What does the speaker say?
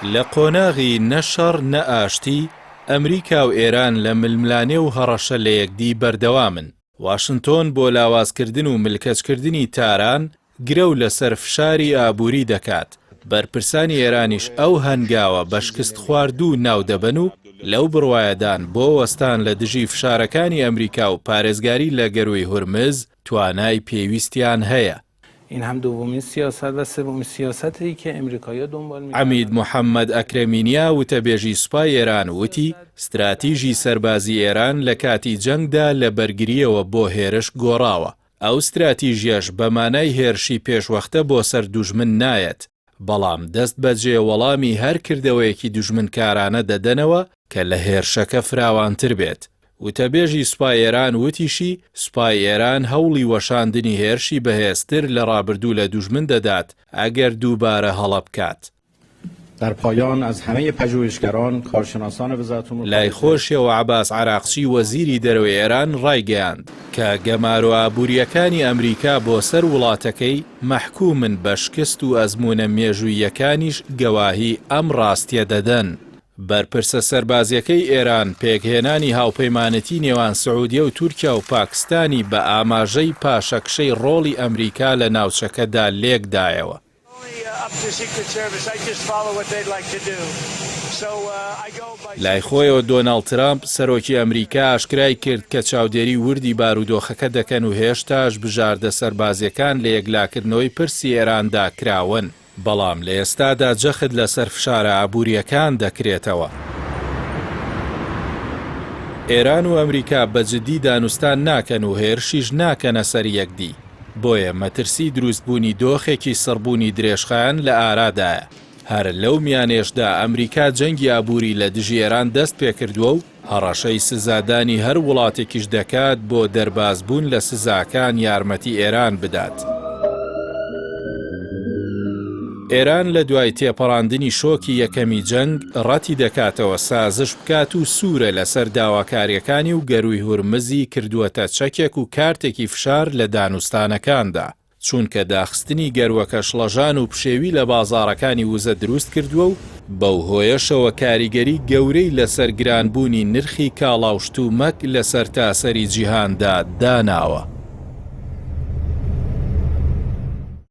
لە قۆناغی نەشەڕ نەئاشتی ئەمریکا و ئێران لە ململانێ و هەڕەشە لە یەکدی بەردەوامن. واشنتۆن بۆ لاوازکردن و ملکەچکردنی تاران گرە و لەسەر فشاری ئابووری دەکات. بەرپرسانی ئێرانیش ئەو هەنگاوە بە شکست خواردوو ناو دەبن و لەو بڕوایەدان بۆ وەستان لە دژی فشارەکانی ئەمریکا و پارێزگاری لە گەروی هورمز توانای پێویستیان هەیە. این هم دومین سیاست و سومین سیاستی که امریکایی‌ها دنبال می‌کنند. عەمید محەممەد ئەکرەمینیا وتەبێژی سوپای ئێران وتی استراتیژی سەربازی ئێران لە کاتی جەنگدا لە بەرگریەوە بۆ هێرش گۆڕاوە. ئەو استراتیژیەش بەمانای هێرشی پێشوەختە بۆ سەر دوژمن نایەت، بەڵام دەست بەجێ وەڵامی هەر کردەوەیەکی دوژمنکارانە دەدەنەوە کە لە هێرشەکە فراوانتر بێت. وتەبێژی سوپای ئێران وتیشی سوپای ئێران هەوڵی وەشاندنی هێرشی بەهێزتر لە ڕابردوو لە دوژمن دەدات ئەگەر دووبارە هەڵە بکات. در پایان از همه پژوهشگران کارشناسان وزارت امور لای خۆشیەوە عەباس عەراقچی وەزیری دەرەوەی ئێران ڕایگەیاند کە گەمار و ئابووریەکانی ئەمریکا بۆ سەر وڵاتەکەی مەحکوومن بە شکست و ئەزمونە مێژوویەکانیش گەواهی ئەم ڕاستیە دەدەن. بەرپرسە سەربازیەکەی ئێران پێکهێنانی هاوپەیمانەتی نێوان سعودیە و تورکیا و پاکستانی بە ئاماژەی پاشەکشەی ڕۆڵی ئەمریکا لە ناوچەکەدا لێکدایەوە. لای خۆیەوە دۆناڵد ترامپ سەرۆکی ئەمریکا ئاشکرای کرد کە چاودێری وردی بارودۆخەکە دەکەن و هێشتاش بژاردە سەربازیەکان لە یەکلاکردنەوەی پرسی ئێراندا کراون. بەڵام لە ئێستادا جەخت لەسەر فشارە ئابووریەکان دەکرێتەوە. ئێران و ئەمریکا بەجددی دانوستان ناکەن و هێرشیش ناکەنە سەر یەکدی. بۆیە مەترسی دروستبوونی دۆخێکی سڕبوونی درێژخایەن لە ئارادایە. هەر لەو میانێشدا ئەمریکا جەنگی ئابووری لە دژی ئێران دەست پێکردووە و هەڕەشەی سزادانی هەر وڵاتێکیش دەکات بۆ دەربازبوون لە سزاکان یارمەتی ئێران بدات. ئێران لە دوای تێپەڕاندنی شۆکی یەکەمی جەنگ ڕەتی دەکاتەوە سازش بکات و سوورە لەسەر داواکاریەکانی و گەروی هورمزی کردووەتە چەکێک و کارتێکی فشار لە دانوستانەکاندا، چونکە داخستنی گەروەکە شڵەژان و پشێوی لە بازاڕەکانی وزە دروست کردووە و بەو هۆیەشەوە کاریگەری گەورەی لەسەر گرانبوونی نرخی کاڵاوشتومەک لەسەر تاسەری جیهاندا داناوە.